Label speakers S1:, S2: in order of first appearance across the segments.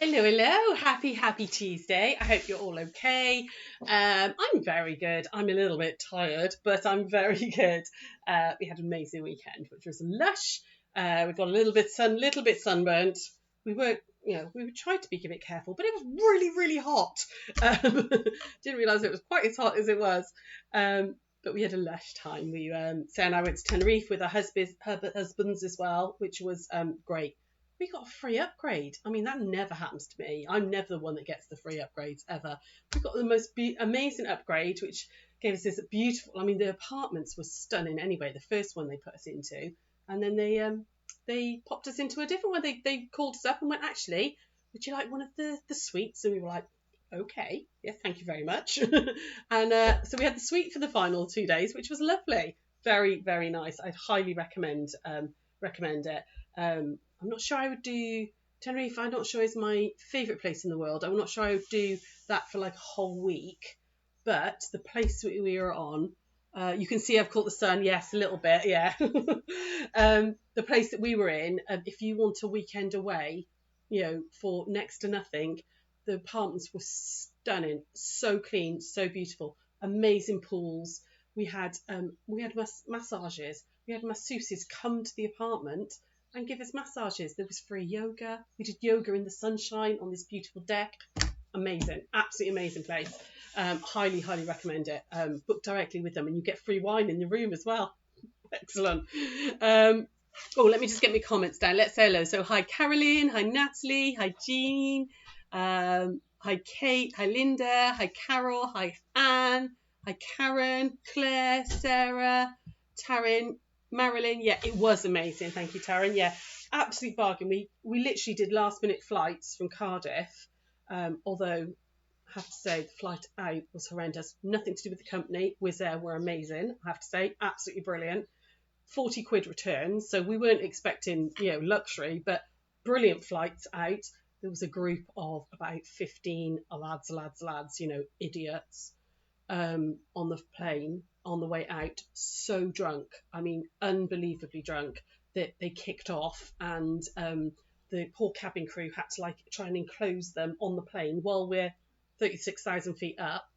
S1: Hello, hello. Happy Tuesday. I hope you're all okay. I'm very good. I'm a little bit tired, but I'm very good. We had an amazing weekend, which was lush. We got a little bit sunburnt. We were, we tried to be a bit careful, but it was really hot. Didn't realise it was quite as hot as it was. But we had a lush time. Sarah and I went to Tenerife with her husbands as well, which was great. We got a free upgrade. I mean, that never happens to me. I'm never the one that gets the free upgrades ever. We got the most amazing upgrade, which gave us this beautiful. I mean, the apartments were stunning anyway. The first one they put us into, and then they popped us into a different one. They called us up and went, actually, would you like one of the suites? And we were like, okay, yes, thank you very much. And so we had the suite for the final 2 days, which was lovely. Very nice. I'd highly recommend it. I'm not sure I would do Tenerife. I'm not sure is my favourite place in the world. I'm not sure I would do that for like a whole week. But the place we were on, you can see I've caught the sun. Yes, a little bit. Yeah. The place that we were in, if you want a weekend away, for next to nothing, the apartments were stunning, so clean, so beautiful, amazing pools. We had massages. We had masseuses come to the apartment and give us massages. There was free yoga. We did yoga in the sunshine on this beautiful deck. Amazing, absolutely amazing place. Highly recommend it. Book directly with them and you get free wine in the room as well. Excellent. Let me just get my comments down. Let's say hello. So hi Caroline, hi Natalie, hi Jean, hi Kate, hi Linda, hi Carol, hi Anne, hi Karen, Claire, Sarah, Taryn, Marilyn. Yeah, it was amazing. Thank you, Taryn. Yeah, absolute bargain. We literally did last minute flights from Cardiff, although I have to say the flight out was horrendous. Nothing to do with the company. Wizz Air were amazing. I have to say, absolutely brilliant. 40 quid returns, so we weren't expecting luxury, but brilliant flights out. There was a group of about 15 lads, idiots, on the plane on the way out, so drunk. I mean, unbelievably drunk, that they kicked off, and the poor cabin crew had to try and enclose them on the plane while we're 36,000 feet up,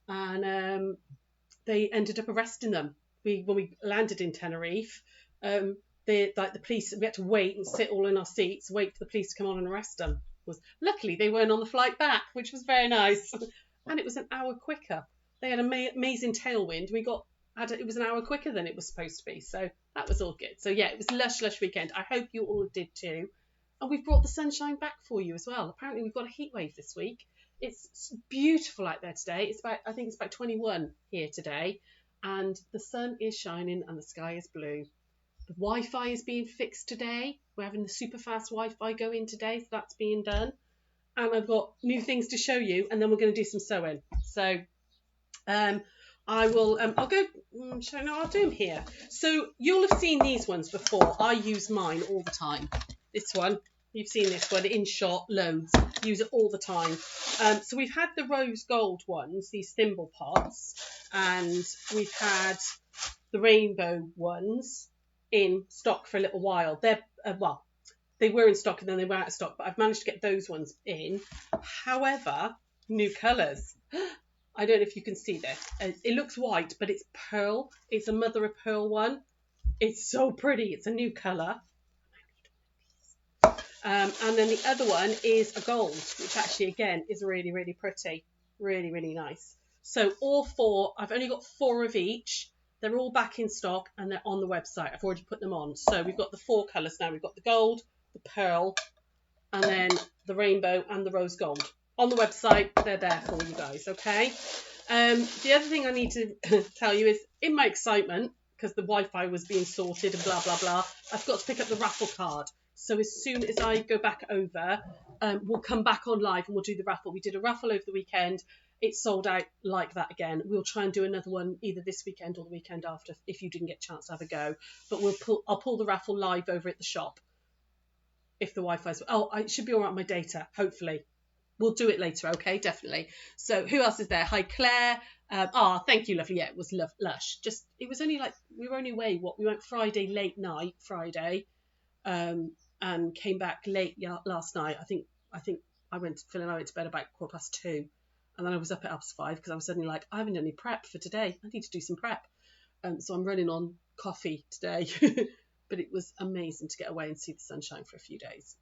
S1: and they ended up arresting them. When we landed in Tenerife, the police, we had to wait and sit all in our seats, wait for the police to come on and arrest them. Luckily they weren't on the flight back, which was very nice, and it was an hour quicker. They had an amazing tailwind. It was an hour quicker than it was supposed to be, so that was all good. So yeah, it was a lush weekend. I hope you all did too. And we've brought the sunshine back for you as well. Apparently we've got a heat wave this week. It's beautiful out there today. I think it's about 21 here today, and the sun is shining and the sky is blue. The Wi-Fi is being fixed today. We're having the super fast Wi-Fi go in today, so that's being done. And I've got new things to show you, and then we're going to do some sewing. So I will, I'll go, I'll do them here. So you'll have seen these ones before. I use mine all the time. This one, you've seen this one in shot, loads. Use it all the time. So we've had the rose gold ones, these thimble pots, and we've had the rainbow ones in stock for a little while. They were in stock and then they were out of stock, but I've managed to get those ones in. However, new colours. I don't know if you can see this. It looks white, but it's pearl. It's a mother of pearl one. It's so pretty. It's a new colour. And then the other one is a gold, which actually, again, is really pretty. Really nice. So all four, I've only got 4 of each. They're all back in stock and they're on the website. I've already put them on. So we've got the 4 colours now. We've got the gold, the pearl, and then the rainbow and the rose gold. On the website, they're there for you guys, okay? The other thing I need to tell you is, in my excitement, because the Wi-Fi was being sorted and blah, blah, blah, I've got to pick up the raffle card. So as soon as I go back over, we'll come back on live and we'll do the raffle. We did a raffle over the weekend. It sold out like that again. We'll try and do another one either this weekend or the weekend after if you didn't get a chance to have a go. But I'll pull the raffle live over at the shop if the Wi-Fi's... Oh, it should be all right on my data, hopefully. We'll do it later, okay? Definitely. So who else is there? Hi, Claire. Thank you, lovely. Yeah, it was lush. It was only we were only away, we went Friday, late night, and came back late last night. I think I went to bed about 2:15, and then I was up at 5:30 because I was suddenly like, I haven't done any prep for today. I need to do some prep. So I'm running on coffee today. But it was amazing to get away and see the sunshine for a few days.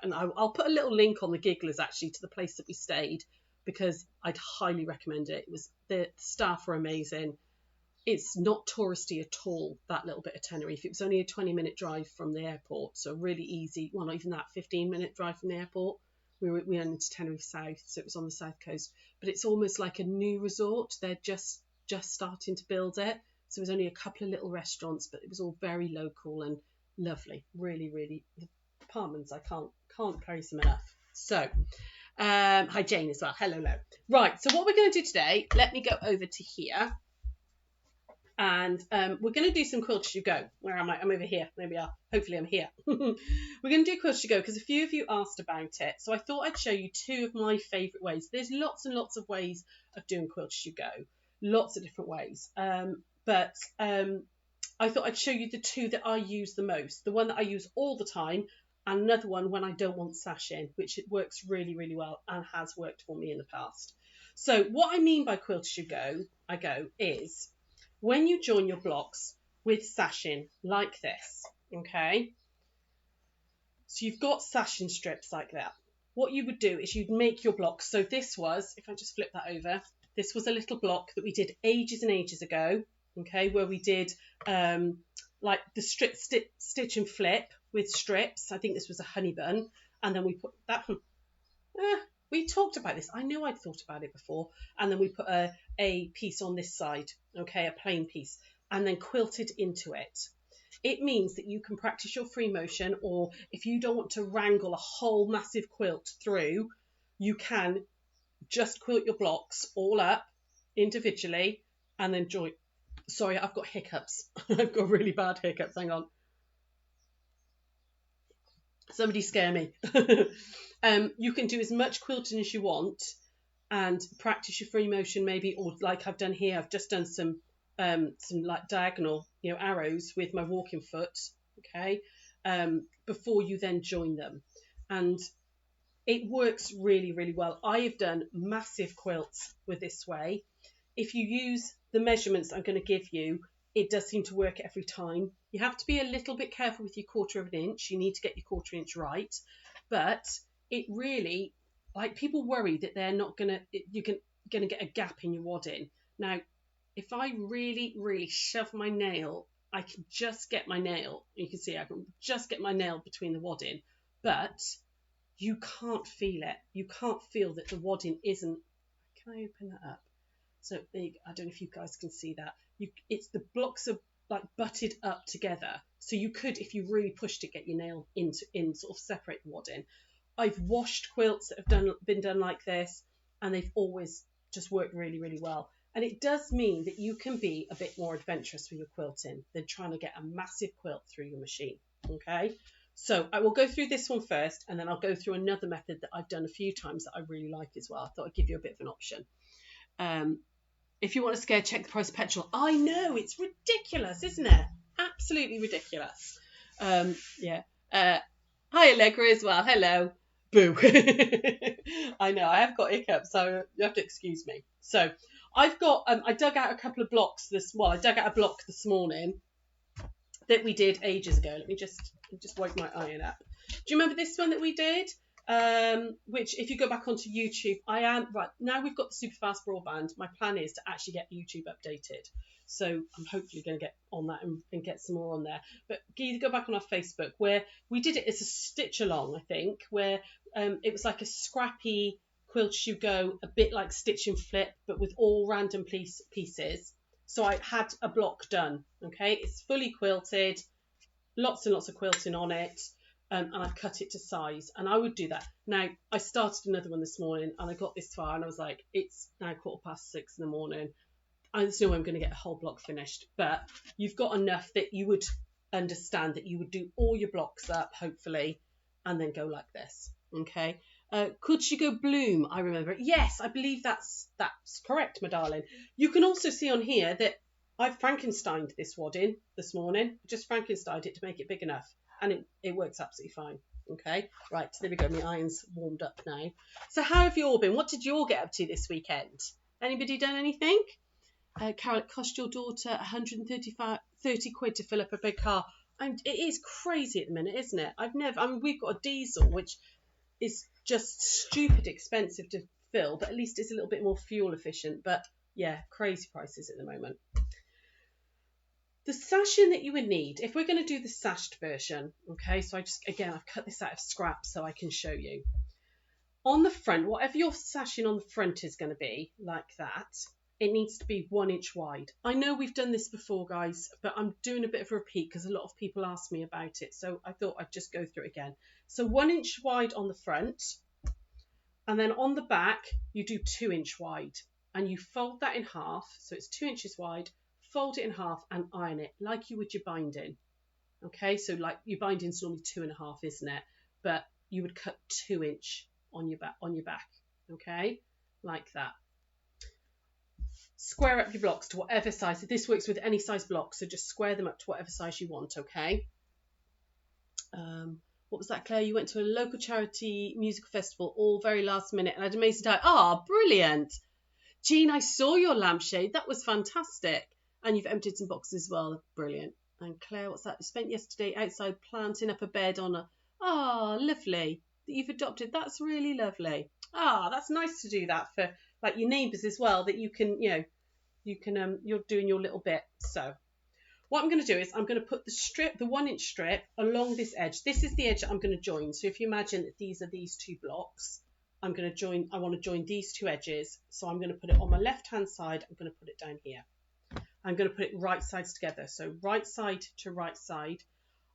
S1: And I'll put a little link on the Gigglers actually to the place that we stayed, because I'd highly recommend it. It was, the staff were amazing. It's not touristy at all, that little bit of Tenerife. It was only a 20-minute drive from the airport, so really easy. Well, not even that, 15-minute drive from the airport. We went into Tenerife South, so it was on the south coast. But it's almost like a new resort. They're just starting to build it. So there's only a couple of little restaurants, but it was all very local and lovely. Really, really, the apartments, I can't praise them enough. So, hi Jane as well. Hello. Right, so what we're going to do today, let me go over to here. And we're going to do some Quilt As You Go. Where am I? I'm over here. There we are. Hopefully I'm here. We're going to do Quilt As You Go because a few of you asked about it. So I thought I'd show you two of my favourite ways. There's lots and lots of ways of doing Quilt As You Go. Lots of different ways. But I thought I'd show you the two that I use the most. The one that I use all the time, and another one when I don't want sash in, which it works really, really well and has worked for me in the past. So what I mean by Quilt As You Go, is when you join your blocks with sashing like this, okay? So you've got sashing strips like that. What you would do is you'd make your blocks. So this was, if I just flip that over, this was a little block that we did ages and ages ago, okay, where we did like the stitch and flip with strips. I think this was a honey bun, and then we put that one. We talked about this. I knew I'd thought about it before. And then we put a piece on this side, okay, a plain piece, and then quilted into it. It means that you can practice your free motion, or if you don't want to wrangle a whole massive quilt through, you can just quilt your blocks all up individually and then join. Sorry, I've got hiccups. I've got really bad hiccups. Hang on. Somebody scare me. You can do as much quilting as you want and practice your free motion maybe, or like I've done here, I've just done some like diagonal, arrows with my walking foot, okay, before you then join them. And it works really, really well. I have done massive quilts with this way. If you use the measurements I'm going to give you, it does seem to work every time. You have to be a little bit careful with your 1/4 of an inch. You need to get your 1/4 inch right. But it really, like, people worry that they're not going to, you're going to get a gap in your wadding. Now, if I really, really shove my nail, I can just get my nail. You can see I can just get my nail between the wadding. But you can't feel it. You can't feel that the wadding isn't. Can I open that up? So big. I don't know if you guys can see that. It's the blocks are like butted up together. So you could, if you really pushed it, get your nail in sort of separate the wadding. I've washed quilts that have been done like this, and they've always just worked really, really well. And it does mean that you can be a bit more adventurous with your quilting than trying to get a massive quilt through your machine. Okay. So I will go through this one first, and then I'll go through another method that I've done a few times that I really like as well. I thought I'd give you a bit of an option. If you want to scare, check the price of petrol. I know, it's ridiculous, isn't it? Absolutely ridiculous. Yeah. Hi, Allegra as well. Hello. Boo. I know, I have got hiccups, so you have to excuse me. So I've got, I dug out a couple of blocks I dug out a block this morning that we did ages ago. Let me just wipe my iron up. Do you remember this one that we did? Which, if you go back onto YouTube, right now we've got the super fast broadband. My plan is to actually get YouTube updated, so I'm hopefully going to get on that and get some more on there. But either go back on our Facebook, where we did it as a stitch along, I think, where it was like a scrappy Quilt As You Go, a bit like stitch and flip, but with all random pieces. So I had a block done. Okay, it's fully quilted, lots and lots of quilting on it. And I've cut it to size, and I would do that. Now, I started another one this morning, and I got this far, and I was like, it's now 6:15 in the morning. There's no way I'm going to get a whole block finished, but you've got enough that you would understand that you would do all your blocks up, hopefully, and then go like this, okay? Could she go bloom? I remember it. Yes, I believe that's correct, my darling. You can also see on here that I've Frankensteined this wadding this morning. Just Frankensteined it to make it big enough. And it works absolutely fine. Okay, right, there we go. My iron's warmed up now. So how have you all been? What did you all get up to this weekend? Anybody done anything? Carol, it cost your daughter 30 quid to fill up a big car. It is crazy at the minute, isn't it? We've got a diesel, which is just stupid expensive to fill, but at least it's a little bit more fuel efficient. But yeah, crazy prices at the moment. The sashing that you would need, if we're going to do the sashed version, okay, so I've cut this out of scrap so I can show you. On the front, whatever your sashing on the front is going to be, like that, it needs to be 1 inch wide. I know we've done this before, guys, but I'm doing a bit of a repeat because a lot of people ask me about it, so I thought I'd just go through it again. So 1 inch wide on the front, and then on the back, you do 2 inch wide, and you fold that in half, so it's 2 inches wide, fold it in half and iron it like you would your binding. Okay, so like your binding's normally 2.5, isn't it? But you would cut 2 inch on your back. Okay, like that. Square up your blocks to whatever size. This works with any size block, so just square them up to whatever size you want. Okay. What was that, Claire? You went to a local charity musical festival all very last minute and had an amazing time. Ah, brilliant. Jean, I saw your lampshade. That was fantastic. And you've emptied some boxes as well. Brilliant. And Claire, what's that? You spent yesterday outside planting up a bed on a... Ah, lovely. That you've adopted. That's really lovely. Ah, that's nice to do that for like your neighbours as well, that you can, you're doing your little bit. So what I'm going to do is I'm going to put the 1 inch strip along this edge. This is the edge that I'm going to join. So if you imagine that these are these two blocks, I want to join these two edges. So I'm going to put it on my left hand side. I'm going to put it down here. I'm going to put it right sides together. So right side to right side.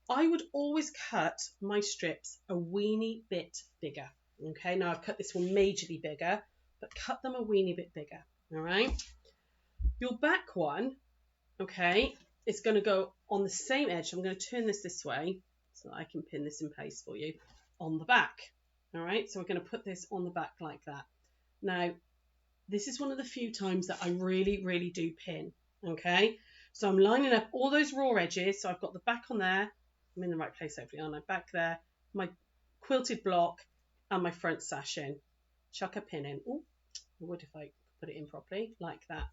S1: I would always cut my strips a weeny bit bigger. Okay, now I've cut this one majorly bigger, but cut them a weeny bit bigger. All right. Your back one, okay, is going to go on the same edge. I'm going to turn this way so that I can pin this in place for you on the back. All right, so we're going to put this on the back like that. Now, this is one of the few times that I really, really do pin. Okay, so I'm lining up all those raw edges. So I've got the back on there. I'm in the right place, hopefully, aren't I? Back there, my quilted block, and my front sash in. Chuck a pin in. Oh, I would if I put it in properly, like that.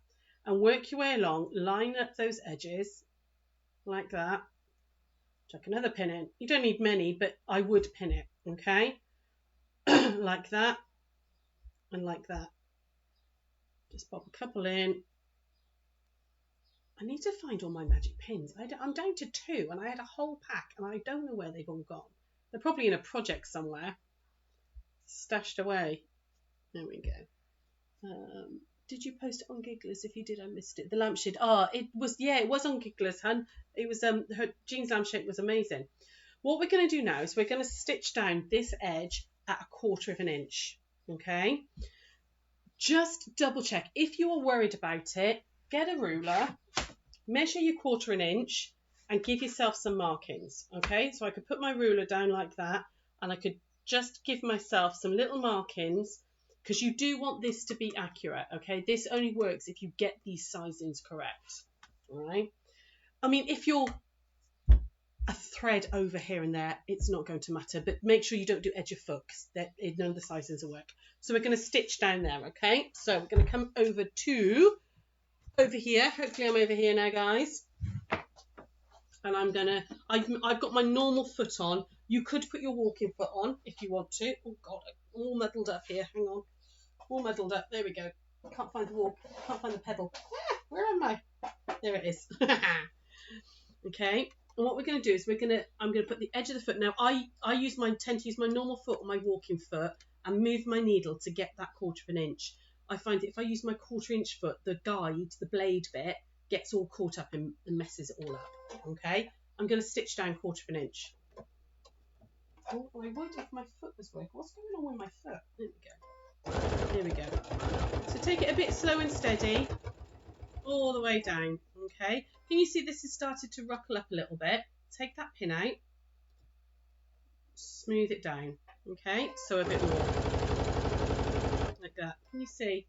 S1: And work your way along, line up those edges, like that. Chuck another pin in. You don't need many, but I would pin it, okay? Like that, and like that. Just pop a couple in. I need to find all my magic pins. I'm down to 2, and I had a whole pack, and I don't know where they've all gone. They're probably in a project somewhere, stashed away. There we go. Did you post it on Gigglers? If you did, I missed it. The lampshade. It was on Gigglers, hun. It was Jean's lampshade was amazing. What we're going to do now is we're going to stitch down this edge at 1/4 inch. Okay. Just double check. If you are worried about it, get a ruler, measure your 1/4 inch, and give yourself some markings. Okay. So I could put my ruler down like that, and I could just give myself some little markings, because you do want this to be accurate, okay? This only works if you get these sizings correct, all right? I mean, if you're a thread over here and there, it's not going to matter, but make sure you don't do edge of foot, because none of the sizings will work. So we're going to stitch down there, okay? So we're going to come over here. Hopefully I'm over here now, guys. And I've got my normal foot on. You could put your walking foot on if you want to. Oh God, I'm all muddled up here. Hang on. All muddled up. There we go. I can't find the walk. Can't find the pedal. Where am I? There it is. Okay. And what we're going to do is I'm going to put the edge of the foot. Now I tend to use my normal foot on my walking foot and move my needle to get that 1/4 inch. I find that if I use my 1/4 inch foot, the guide, the blade bit, gets all caught up and messes it all up. Okay. I'm going to stitch down 1/4 inch. Oh, I would if my foot was working. What's going on with my foot? There we go. There we go. So take it a bit slow and steady, all the way down. Okay. Can you see this has started to ruckle up a little bit? Take that pin out. Smooth it down. Okay. So a bit more. Like that. Can you see?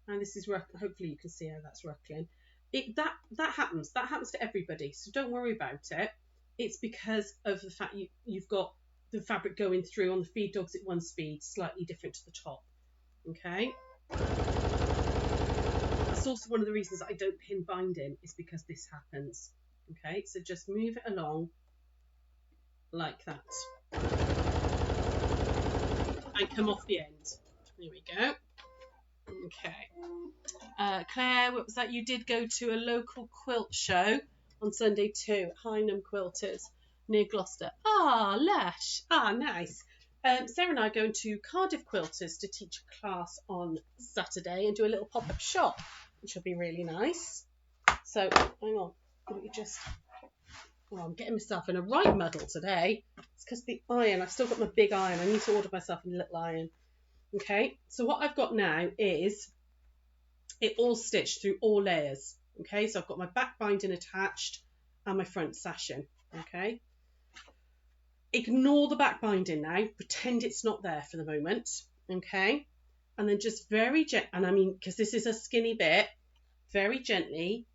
S1: And this is hopefully you can see how that's ruckling. That happens. That happens to everybody. So don't worry about it. It's because of the fact you've got the fabric going through. On the feed dogs at one speed, slightly different to the top. Okay. That's also one of the reasons I don't pin binding, is because this happens. Okay, so just move it along like that and come off the end. There we go. Okay. Claire, what was that? You did go to a local quilt show on Sunday too, Hynham Quilters near Gloucester. Ah, lush. Ah, nice. Sarah and I are going to Cardiff Quilters to teach a class on Saturday and do a little pop-up shop, which will be really nice. So, hang on. Let me just... Oh, I'm getting myself in a right muddle today. It's because the iron. I've still got my big iron. I need to order myself a little iron. Okay, so what I've got now is it all stitched through all layers. Okay, so I've got my back binding attached and my front sashing. Okay, ignore the back binding now, pretend it's not there for the moment. Okay, and then just very gently, and I mean, because this is a skinny bit, very gently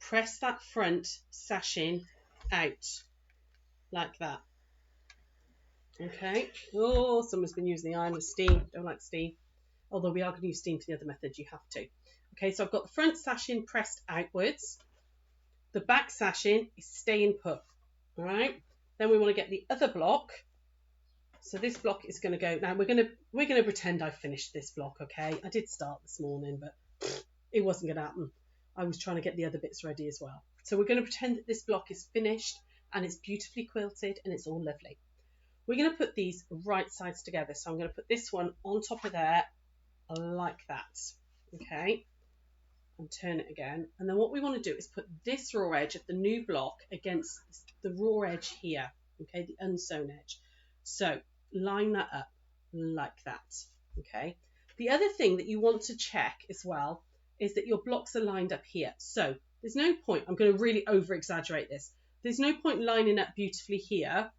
S1: press that front sashing out like that. Okay. Oh, someone's been using the iron with steam. Don't like steam. Although we are going to use steam for the other method, you have to. Okay, so I've got the front sashing pressed outwards. The back sashing is staying put. All right. Then we want to get the other block. So this block is going to go. Now we're going to pretend I finished this block. Okay. I did start this morning, but it wasn't going to happen. I was trying to get the other bits ready as well. So we're going to pretend that this block is finished and it's beautifully quilted and it's all lovely. We're going to put these right sides together. So I'm going to put this one on top of there like that. Okay. And turn it again. And then what we want to do is put this raw edge of the new block against the raw edge here. Okay. The unsewn edge. So line that up like that. Okay. The other thing that you want to check as well is that your blocks are lined up here. So there's no point. I'm going to really over exaggerate this. There's no point lining up beautifully here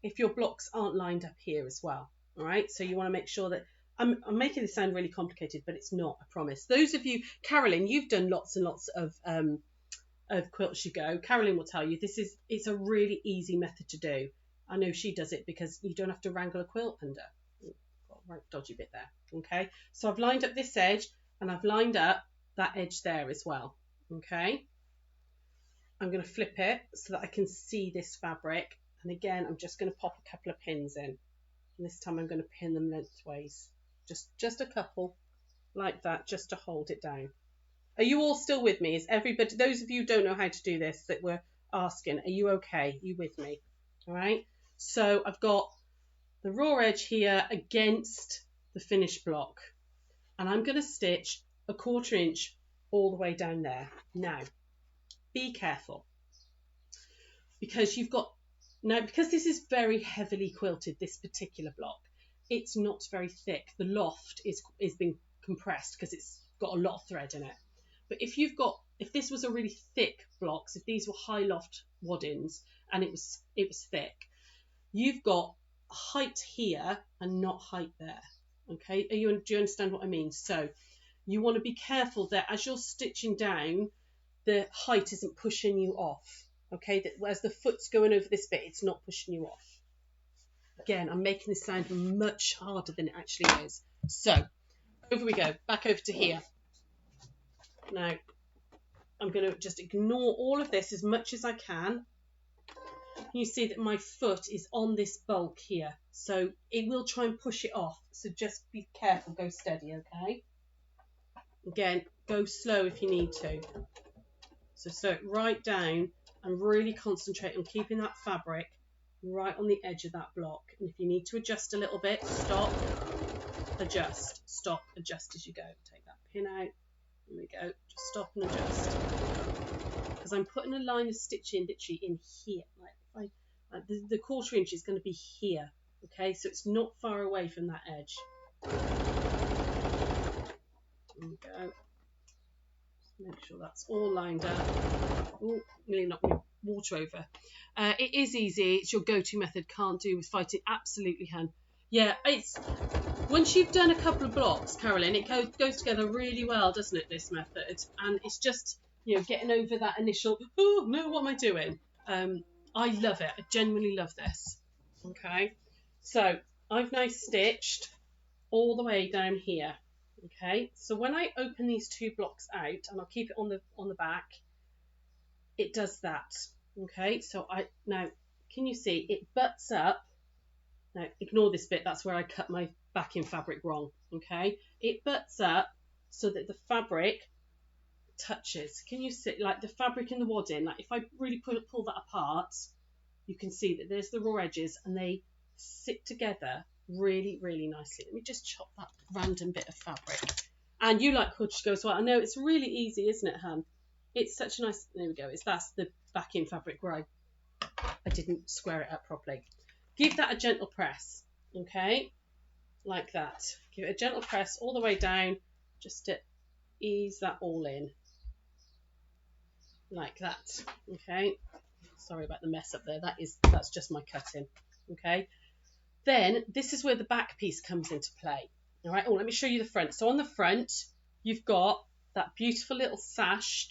S1: if your blocks aren't lined up here as well. All right, so you want to make sure that I'm making this sound really complicated, but it's not, I promise. Those of you, Carolyn, you've done lots and lots of Quilt You Go. Carolyn will tell you it's a really easy method to do. I know she does it because you don't have to wrangle a quilt under. Got a right dodgy bit there. Okay, so I've lined up this edge and I've lined up that edge there as well. Okay, I'm going to flip it so that I can see this fabric. And again, I'm just going to pop a couple of pins in. And this time I'm going to pin them lengthways. Just a couple like that, just to hold it down. Are you all still with me? Is everybody, those of you who don't know how to do this that were asking, are you okay? Are you with me? All right. So I've got the raw edge here against the finished block. And I'm going to stitch a 1/4 inch all the way down there. Now, be careful. Because because this is very heavily quilted, this particular block, it's not very thick. The loft is being compressed because it's got a lot of thread in it. But if this was a really thick block, so if these were high loft waddings and it was thick, you've got height here and not height there. Okay, do you understand what I mean? So you want to be careful that as you're stitching down, the height isn't pushing you off. Okay, that as the foot's going over this bit, it's not pushing you off. Again, I'm making this sound much harder than it actually is. So, over we go, back over to here. Now, I'm going to just ignore all of this as much as I can. You see that my foot is on this bulk here, so it will try and push it off. So just be careful, go steady, okay? Again, go slow if you need to. So slow it right down and really concentrate on keeping that fabric right on the edge of that block. And if you need to adjust a little bit, stop, adjust, stop, adjust as you go. Take that pin out. There we go. Just stop and adjust. Because I'm putting a line of stitching literally in here. Like the 1/4 inch is going to be here. Okay, so it's not far away from that edge. There we go. Make sure that's all lined up. Oh, nearly knocked my water over. It is easy. It's your go-to method. Can't do with fighting. Absolutely, hun. Yeah, it's once you've done a couple of blocks, Carolyn, it goes together really well, doesn't it? This method, and it's just getting over that initial. Oh no, what am I doing? I love it. I genuinely love this. Okay, So I've now stitched all the way down here. Okay, so when I open these 2 blocks out, and I'll keep it on the back, it does that. Okay, so now can you see it butts up? Now ignore this bit, that's where I cut my backing fabric wrong. Okay, it butts up so that the fabric touches. Can you see, like the fabric in the wadding, like if I really pull that apart, you can see that there's the raw edges and they sit together really, really nicely. Let me just chop that random bit of fabric. And you like quilted to go as well. I know it's really easy, isn't it, hun? It's such a nice, there we go. That's the backing fabric where I didn't square it up properly. Give that a gentle press, okay? Like that. Give it a gentle press all the way down, just to ease that all in. Like that, okay? Sorry about the mess up there. That's just my cutting, okay? Then this is where the back piece comes into play. All right. Oh, let me show you the front. So on the front, you've got that beautiful little sash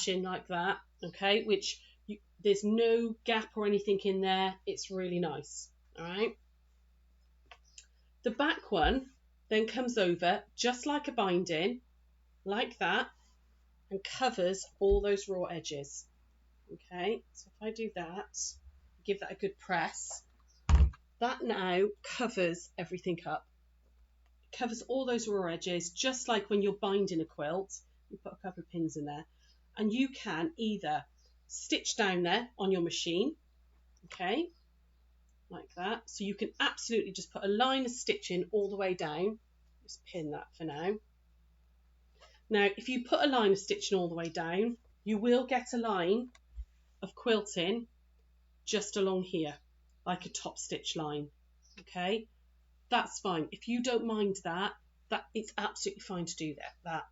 S1: in like that, okay? Which there's no gap or anything in there. It's really nice. All right. The back one then comes over just like a binding, like that, and covers all those raw edges. Okay, so if I do that, give that a good press, that now covers everything up. It covers all those raw edges, just like when you're binding a quilt. You put a couple of pins in there, and you can either stitch down there on your machine, okay, like that. So you can absolutely just put a line of stitching all the way down. Just pin that for now. Now, if you put a line of stitching all the way down, you will get a line of quilting just along here, like a top stitch line, okay? That's fine. If you don't mind that it's absolutely fine to do that.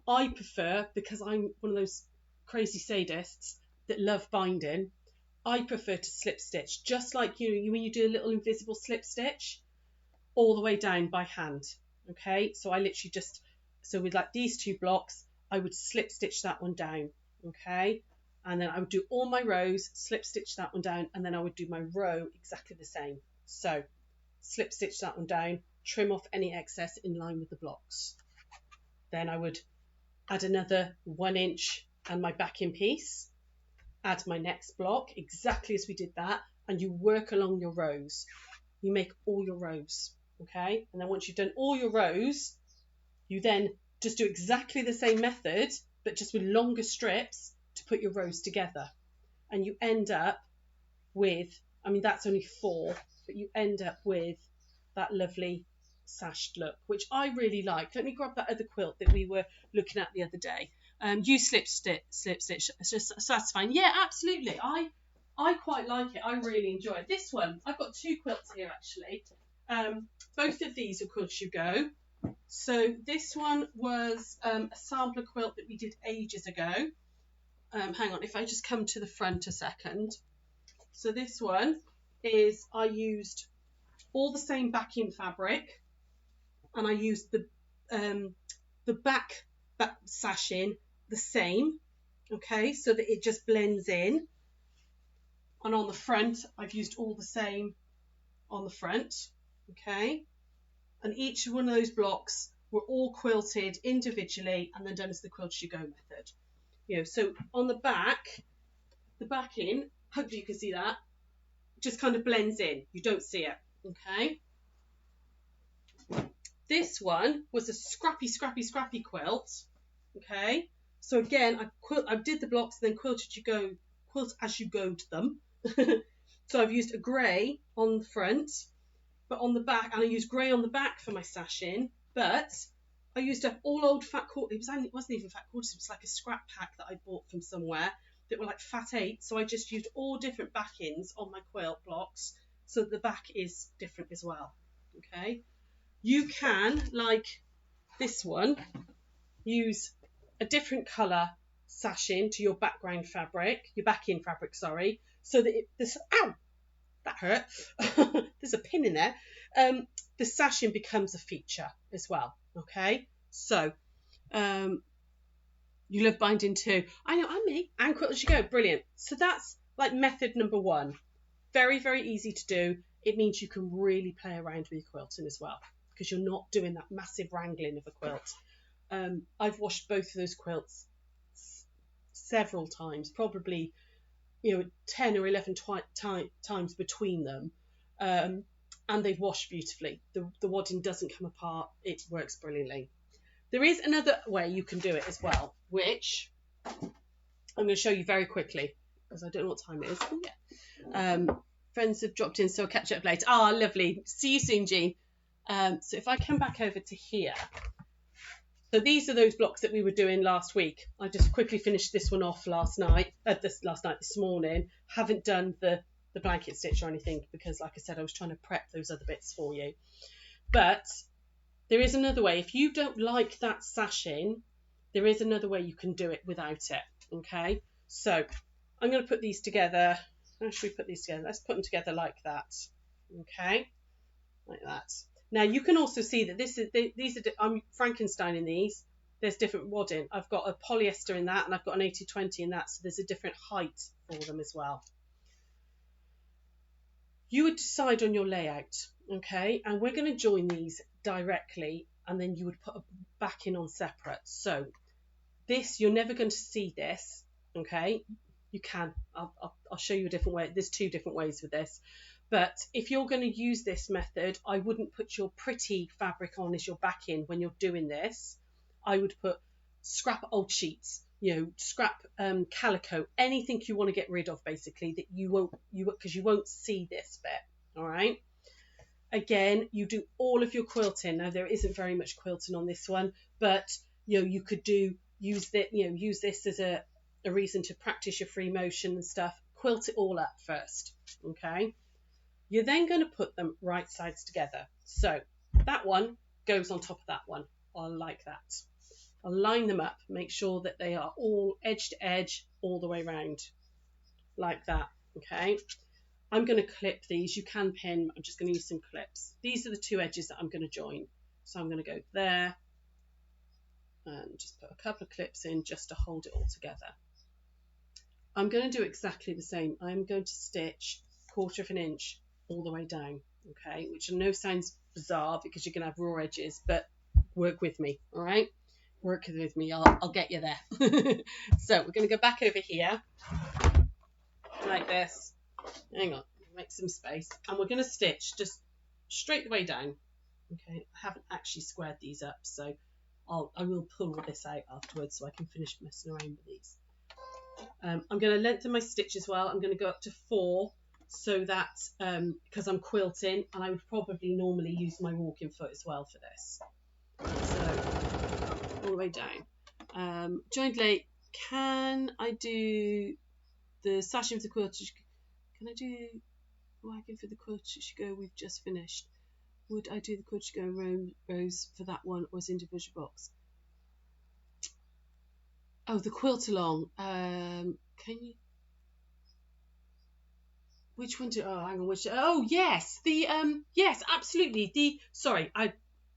S1: I prefer, because I'm one of those crazy sadists that love binding, I prefer to slip stitch, just like you when you do a little invisible slip stitch all the way down by hand, okay? So I literally just, so with like these 2 blocks, I would slip stitch that one down, okay? And then I would do all my rows, slip stitch that one down, and then I would do my row exactly the same. So slip stitch that one down, trim off any excess in line with the blocks. Then I would add another 1 inch and my backing piece, add my next block, exactly as we did that, and you work along your rows. You make all your rows, okay? And then once you've done all your rows, you then just do exactly the same method, but just with longer strips to put your rows together. And you end up with, I mean, that's only 4, but you end up with that lovely sashed look, which I really like. Let me grab that other quilt that we were looking at the other day. You slip stitch, it's just satisfying. Yeah, absolutely. I quite like it. I really enjoy it. This one, I've got 2 quilts here actually. Both of these are Quilt to Go. So this one was a sampler quilt that we did ages ago. Hang on, if I just come to the front a second. So this one is, I used all the same backing fabric, and I used the back sashing the same, okay, so that it just blends in. And on the front, I've used all the same on the front, okay. And each one of those blocks were all quilted individually and then done as the Quilt to Go method. You know, so on the backing, hopefully you can see that, just kind of blends in. You don't see it, okay? This one was a scrappy quilt, okay? So again, I did the blocks and then quilt as you go to them. So I've used a grey on the front, but on the back, and I used grey on the back for my sashing, but I used up all old fat quarters. It wasn't even fat quarters, it was like a scrap pack that I bought from somewhere that were like fat 8. So I just used all different backings on my quilt blocks so that the back is different as well, okay? You can, like this one, use a different colour sashing to your backing fabric, so that ow, that hurt. There's a pin in there. The sashing becomes a feature as well, okay? So, you love binding too. I know, I'm me. And Quilt as you go, brilliant. So that's like method number 1. Very, very easy to do. it means you can really play around with your quilting as well, because you're not doing that massive wrangling of a quilt. I've washed both of those quilts several times, probably 10 or 11 times between them, and they've washed beautifully. The wadding doesn't come apart. It works brilliantly. There is another way you can do it as well, which I'm going to show you very quickly, because I don't know what time it is. Oh, yeah. Friends have dropped in, so I'll catch up later. Ah, lovely. See you soon, Jean. So if I come back over to here. So these are those blocks that we were doing last week. I just quickly finished this one off this morning. Haven't done the blanket stitch or anything, because like I said, I was trying to prep those other bits for you. But there is another way. If you don't like that sashing, there is another way you can do it without it. Okay, so I'm going to put these together. How should we put these together? Let's put them together like that. Okay, like that. Now you can also see that these are I'm Frankenstein in these. There's different wadding. I've got a polyester in that, and I've got an 80/20 in that, so there's a different height for them as well. You would decide on your layout, okay? And we're going to join these directly, and then you would put a backing on separate. So this, you're never going to see this, okay? You can. I'll show you a different way. There's 2 different ways with this. But if you're going to use this method, I wouldn't put your pretty fabric on as your backing when you're doing this. I would put scrap old sheets, scrap calico, anything you want to get rid of, basically, that because you won't see this bit. All right. Again, you do all of your quilting. Now there isn't very much quilting on this one, but you could use this as a reason to practice your free motion and stuff. Quilt it all up first. Okay. You're then going to put them right sides together. So that one goes on top of that one. I like that. I'll line them up, make sure that they are all edge to edge all the way around, like that. Okay. I'm going to clip these. You can pin. I'm just going to use some clips. These are the 2 edges that I'm going to join. So I'm going to go there and just put a couple of clips in just to hold it all together. I'm going to do exactly the same. I'm going to stitch 1/4 of an inch all the way down, okay, which I know sounds bizarre because you're going to have raw edges, but work with me, all right? Work with me, I'll get you there. So we're going to go back over here, like this. Hang on, make some space. And we're going to stitch just straight the way down, okay? I haven't actually squared these up, so I will pull all this out afterwards so I can finish messing around with these. I'm going to lengthen my stitch as well. I'm going to go up to 4, so that because I'm quilting, and I would probably normally use my walking foot as well for this. So all the way down. Joined late. Can I do the sashing for the quilt? Can I do wagging for the quilt to go we've just finished? Would I do the quilt to go rows for that one, or as individual box? Oh, the quilt along. Can you? Which one do? Oh, hang on. Oh, yes. Yes, absolutely. Sorry, I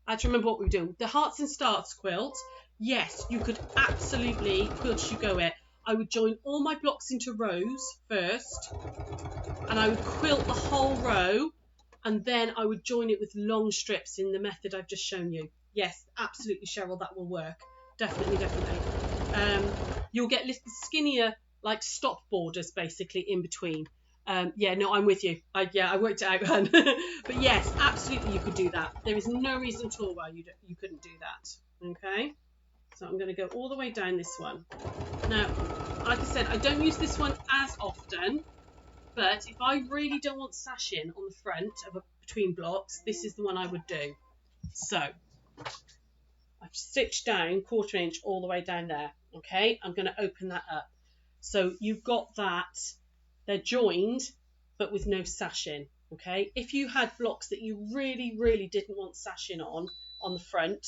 S1: had to remember what we were doing. The Hearts and Stars quilt. Yes, you could absolutely quilt as you go it. I would join all my blocks into rows first, and I would quilt the whole row, and then I would join it with long strips in the method I've just shown you. Yes, absolutely, Cheryl, that will work. Definitely. You'll get little skinnier, like stop borders, basically, in between. Yeah, no, I'm with you. I worked it out, hun. But yes, absolutely, you could do that. There is no reason at all why you couldn't do that. Okay, so I'm going to go all the way down this one. Now, like I said, I don't use this one as often, but if I really don't want sashing on the front of between blocks, this is the one I would do. So I've stitched down 1/4 inch all the way down there. Okay, I'm going to open that up. So you've got that. They're joined, but with no sashing, okay? If you had blocks that you really, really didn't want sashing on the front,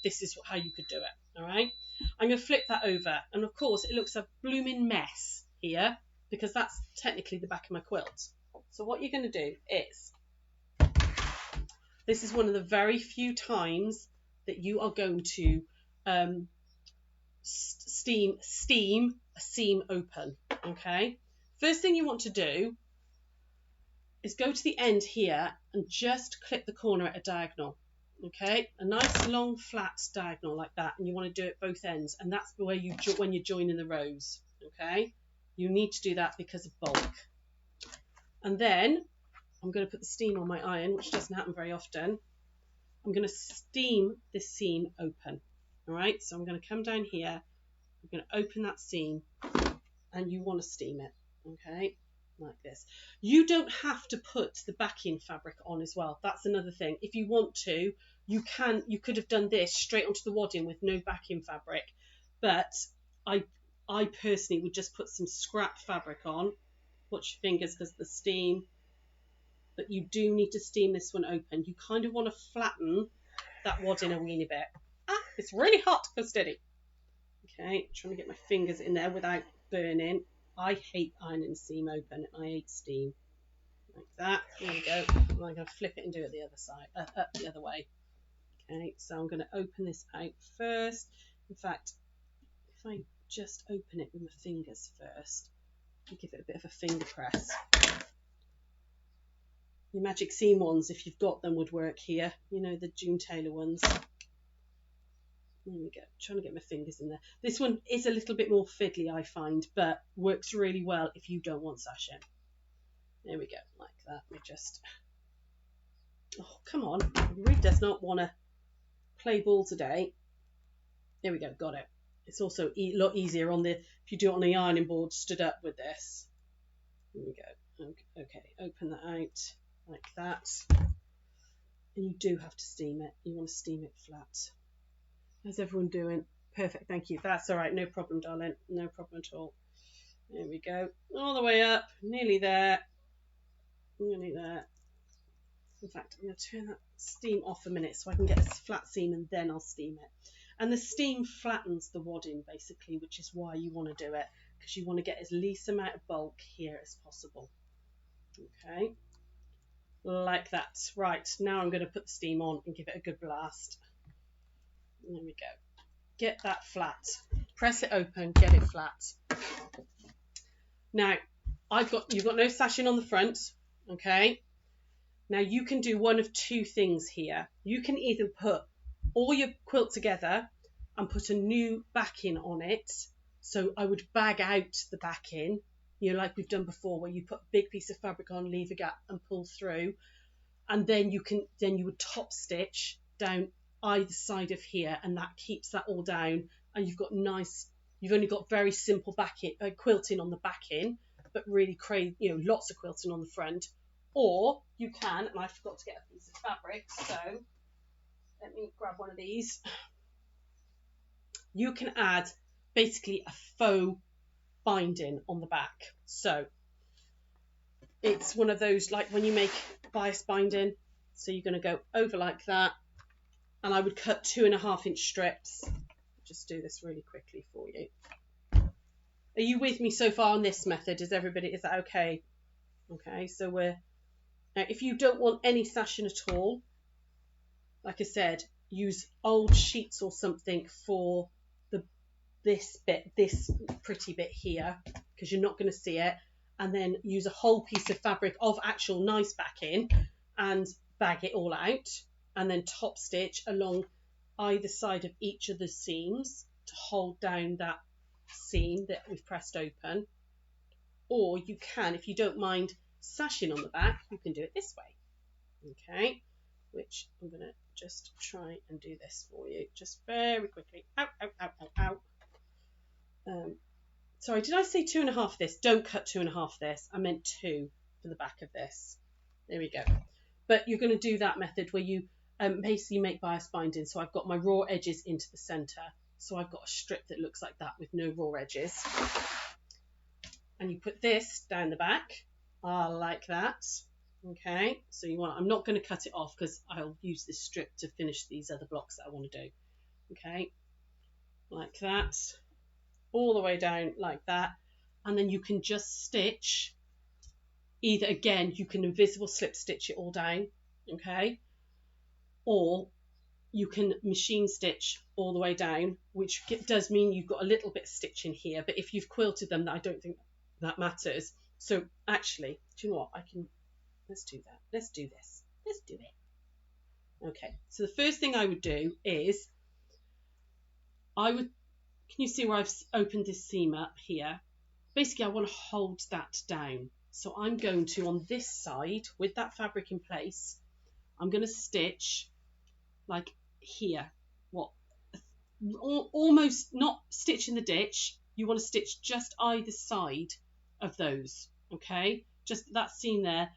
S1: this is how you could do it, all right? I'm going to flip that over, and of course, it looks a blooming mess here, because that's technically the back of my quilt. So what you're going to do is, this is one of the very few times that you are going to steam a seam open, okay? First thing you want to do is go to the end here and just clip the corner at a diagonal. Okay, a nice long flat diagonal like that, and you want to do it both ends, and that's the way you when you're joining the rows. Okay, you need to do that because of bulk. And then I'm going to put the steam on my iron, which doesn't happen very often. I'm going to steam this seam open. All right, so I'm going to come down here, I'm going to open that seam, and you want to steam it. Okay, like this. You don't have to put the backing fabric on as well. That's another thing. If you want to, you could have done this straight onto the wadding with no backing fabric, but I personally would just put some scrap fabric on. Watch your fingers because of the steam. But you do need to steam this one open. You kind of want to flatten that wadding a weeny bit. Ah, it's really hot. Go steady. Okay, trying to get my fingers in there without burning. I hate ironing seam open. I hate steam. Like that. There we go. I'm going to flip it and do it the other side, the other way. Okay, so I'm going to open this out first. In fact, if I just open it with my fingers first, and give it a bit of a finger press. Your magic seam ones, if you've got them, would work here. You know, the June Taylor ones. There we go. Trying to get my fingers in there. This one is a little bit more fiddly, I find, but works really well if you don't want sashing. There we go, like that. We just... Oh, come on. It really does not want to play ball today. There we go, got it. It's also a lot easier on the, if you do it on the ironing board stood up with this. There we go. Okay, open that out like that. And you do have to steam it. You want to steam it flat. How's everyone doing? Perfect, thank you. That's all right, no problem, darling. No problem at all. There we go. All the way up, nearly there. Nearly there. In fact, I'm going to turn that steam off a minute so I can get a flat seam and then I'll steam it. And the steam flattens the wadding basically, which is why you want to do it, because you want to get as least amount of bulk here as possible. Okay, like that. Right, now I'm going to put the steam on and give it a good blast. There we go. Get that flat. Press it open, get it flat. Now, you've got no sashing on the front, okay? Now you can do one of two things here. You can either put all your quilt together and put a new backing on it. So I would bag out the backing, you know, like we've done before, where you put a big piece of fabric on, leave a gap and pull through. And then you would top stitch down either side of here, and that keeps that all down. And you've only got very simple backing, quilting on the backing, but really lots of quilting on the front. Or you can, and I forgot to get a piece of fabric, so let me grab one of these. You can add basically a faux binding on the back. So it's one of those, like when you make bias binding. So you're going to go over like that, and I would cut 2.5 inch strips. Just do this really quickly for you. Are you with me so far on this method? Is that okay? Okay, so now if you don't want any sashing at all, like I said, use old sheets or something for this pretty bit here, because you're not going to see it, and then use a whole piece of fabric of actual nice backing and bag it all out, and then top stitch along either side of each of the seams to hold down that seam that we've pressed open. Or you can, if you don't mind sashing on the back, you can do it this way. Okay, which I'm going to just try and do this for you just very quickly. Ow, ow, ow, ow, ow. Sorry, did I say 2.5 this? Don't cut 2.5 this. I meant 2 for the back of this. There we go. But you're going to do that method where you basically make bias binding. So I've got my raw edges into the centre. So I've got a strip that looks like that with no raw edges. And you put this down the back, like that. Okay, so I'm not going to cut it off because I'll use this strip to finish these other blocks that I want to do. Okay, like that, all the way down like that. And then you can just stitch, either again, you can invisible slip stitch it all down, okay? Or you can machine stitch all the way down, which does mean you've got a little bit of stitching here, but if you've quilted them, I don't think that matters. So actually, do you know what? I can let's do that. Let's do this. Let's do it. Okay, so the first thing I would do is can you see where I've opened this seam up here? Basically, I want to hold that down. So I'm going to, on this side, with that fabric in place, I'm going to stitch like here. What? Almost not stitch in the ditch. You want to stitch just either side of those, okay? Just that seam there.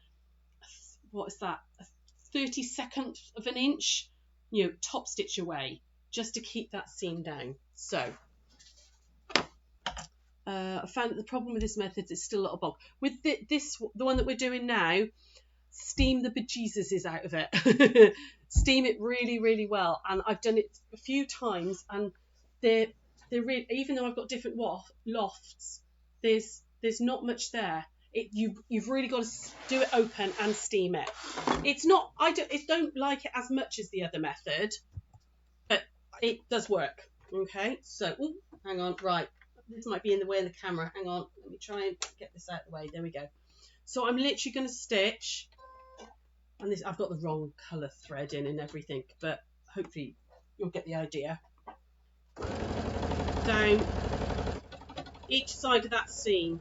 S1: What is that? A 32nd of an inch, top stitch away, just to keep that seam down. So I found that the problem with this method is still a lot of bulk. With the one that we're doing now, steam the bejesus out of it. Steam it really, really well. And I've done it a few times, and they're really, even though I've got different lofts, there's not much there. You've really got to do it open and steam it. It's not, I don't like it as much as the other method, but it does work. Okay, so hang on, right, this might be in the way of the camera. Hang on, let me try and get this out of the way. There we go. So I'm literally going to stitch, and this, I've got the wrong colour thread in and everything, but hopefully you'll get the idea. Down each side of that seam.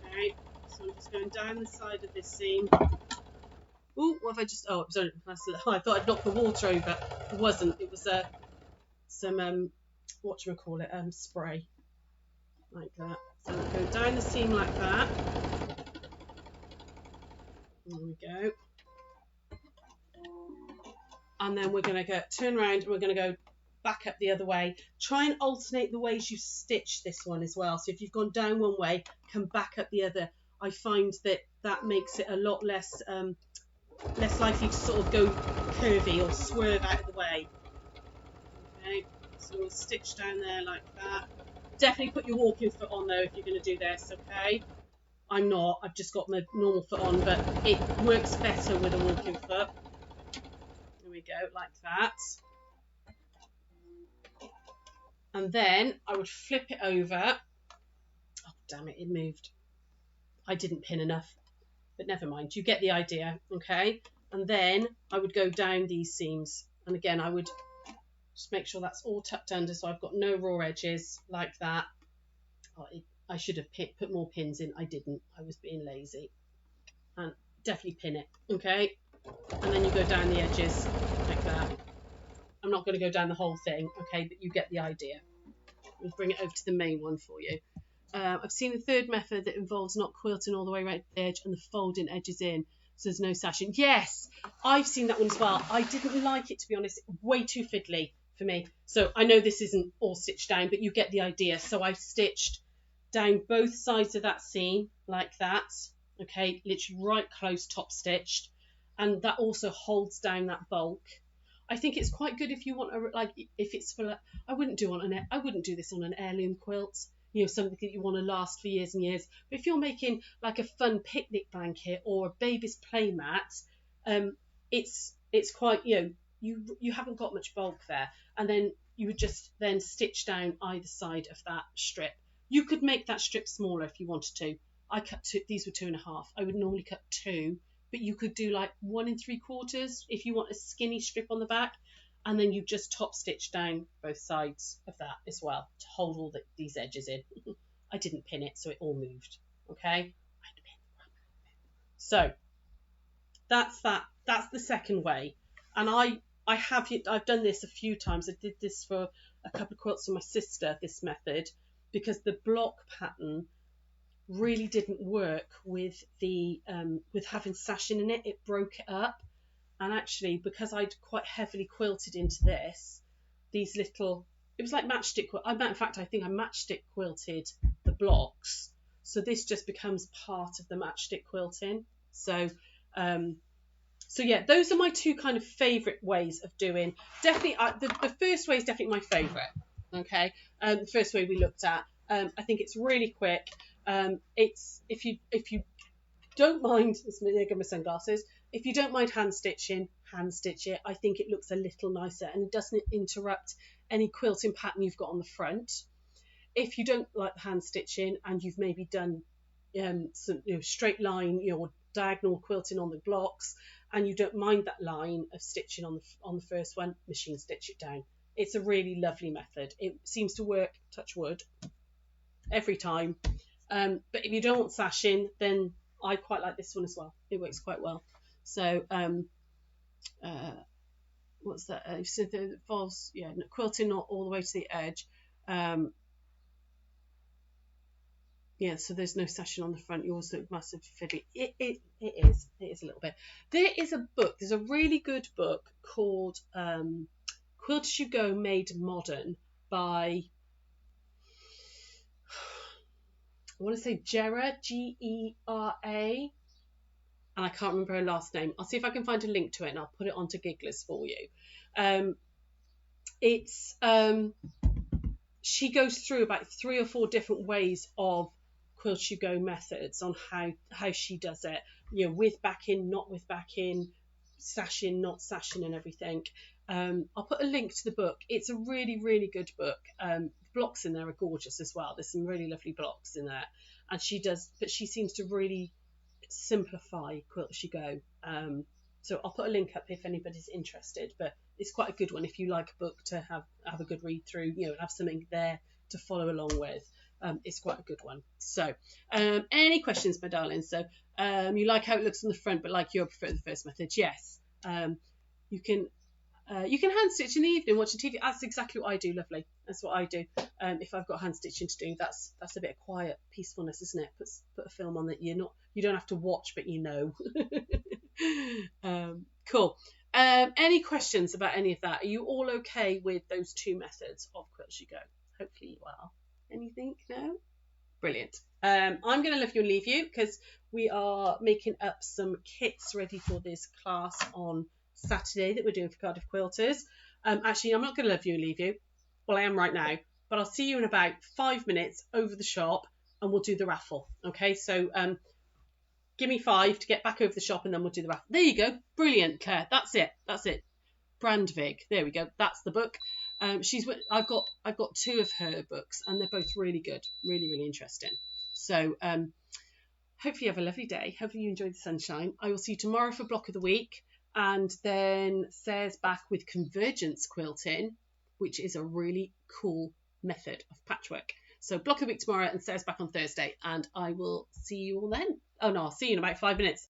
S1: Okay, so I'm just going down the side of this seam. Oh, what have I just? Oh, it was only, I thought I'd knocked the water over. It wasn't. It was some whatchamacallit, spray, like that. So I'm going down the seam like that. There we go. And then we're going to turn around and we're going to go back up the other way. Try and alternate the ways you stitch this one as well. So if you've gone down one way, come back up the other. I find that makes it a lot less likely to sort of go curvy or swerve out of the way. Okay, so we'll stitch down there like that. Definitely put your walking foot on though if you're going to do this, okay? I'm not, I've just got my normal foot on, but it works better with a walking foot. There we go, like that. And then I would flip it over. Oh, damn it, it moved. I didn't pin enough, but never mind, you get the idea, okay? And then I would go down these seams. And again, I would just make sure that's all tucked under so I've got no raw edges, like that. Oh, I should have put more pins in. I didn't. I was being lazy. And definitely pin it, okay? And then you go down the edges like that. I'm not going to go down the whole thing, okay? But you get the idea. We'll bring it over to the main one for you. I've seen a third method that involves not quilting all the way around the edge and the folding edges in, so there's no sashing. Yes, I've seen that one as well. I didn't like it, to be honest. Way too fiddly for me. So I know this isn't all stitched down, but you get the idea. So I've stitched down both sides of that seam like that, okay, literally right close top stitched, and that also holds down that bulk. I think it's quite good if you want if it's for, I wouldn't do this on an heirloom quilt, something that you want to last for years and years. But if you're making like a fun picnic blanket or a baby's play mat, it's quite, you haven't got much bulk there, and then you would just then stitch down either side of that strip. You could make that strip smaller if you wanted to. I cut two, these were 2.5. I would normally cut 2, but you could do like 1 3/4 if you want a skinny strip on the back, and then you just top stitch down both sides of that as well to hold all these edges in. I didn't pin it, so it all moved. Okay, so that's that. That's the second way, and I've done this a few times. I did this for a couple of quilts for my sister, this method, because the block pattern really didn't work with the with having sashing in it. It broke it up, and actually because I'd quite heavily quilted into this, these little, it was like matchstick quilt. In fact, I think I matchstick quilted the blocks, so this just becomes part of the matchstick quilting. So so yeah, those are my two kind of favourite ways of doing. Definitely, the first way is definitely my favourite. Okay, the first way we looked at. I think it's really quick. It's if you don't mind, there go my sunglasses. If you don't mind hand stitch it. I think it looks a little nicer and it doesn't interrupt any quilting pattern you've got on the front. If you don't like the hand stitching and you've maybe done some straight line, or diagonal quilting on the blocks and you don't mind that line of stitching on the first one, machine stitch it down. It's a really lovely method. It seems to work, touch wood, every time. But if you don't want sashing, then I quite like this one as well. It works quite well. So what's that? So the false, yeah, quilting not all the way to the edge. Yeah, so there's no sashing on the front. Yours look massive fiddly. It is a little bit. There is a book. There's a really good book called Quilt As You Go Made Modern by, I want to say Gera, Gera, and I can't remember her last name. I'll see if I can find a link to it and I'll put it onto Gigglers for you. She goes through about 3 or 4 different ways of Quilt As You Go methods on how she does it. You know, with backing, not with backing, sashing, not sashing, and everything. I'll put a link to the book. It's a really, really good book. The blocks in there are gorgeous as well. There's some really lovely blocks in there, and she seems to really simplify Quilt As You Go. So I'll put a link up if anybody's interested, but it's quite a good one if you like a book to have a good read through, you know, have something there to follow along with. It's quite a good one. So any questions, my darlings? So you like how it looks on the front, but like you prefer the first method? Yes. You can hand stitch in the evening watching TV. That's exactly what I do. Lovely. That's what I do. If I've got hand stitching to do, that's a bit of quiet peacefulness, isn't it? Put a film on that you don't have to watch, but you know. Cool. Any questions about any of that? Are you all okay with those 2 methods of Quilt As You Go? Hopefully you are. Anything? No? Brilliant. I'm going to leave you because we are making up some kits ready for this class on Saturday that we're doing for Cardiff Quilters. Actually, I'm not going to leave you. Well, I am right now, but I'll see you in about 5 minutes over the shop and we'll do the raffle. Okay, so give me 5 to get back over the shop and then we'll do the raffle. There you go. Brilliant, Claire. That's it. Brandvig. There we go. That's the book. I've got 2 of her books and they're both really good, really, really interesting. So hopefully you have a lovely day. Hopefully you enjoy the sunshine. I will see you tomorrow for block of the week, and then Sarah's back with convergence quilting, which is a really cool method of patchwork. So block of the week tomorrow and Sarah's back on Thursday, and I will see you all then. Oh no, I'll see you in about 5 minutes.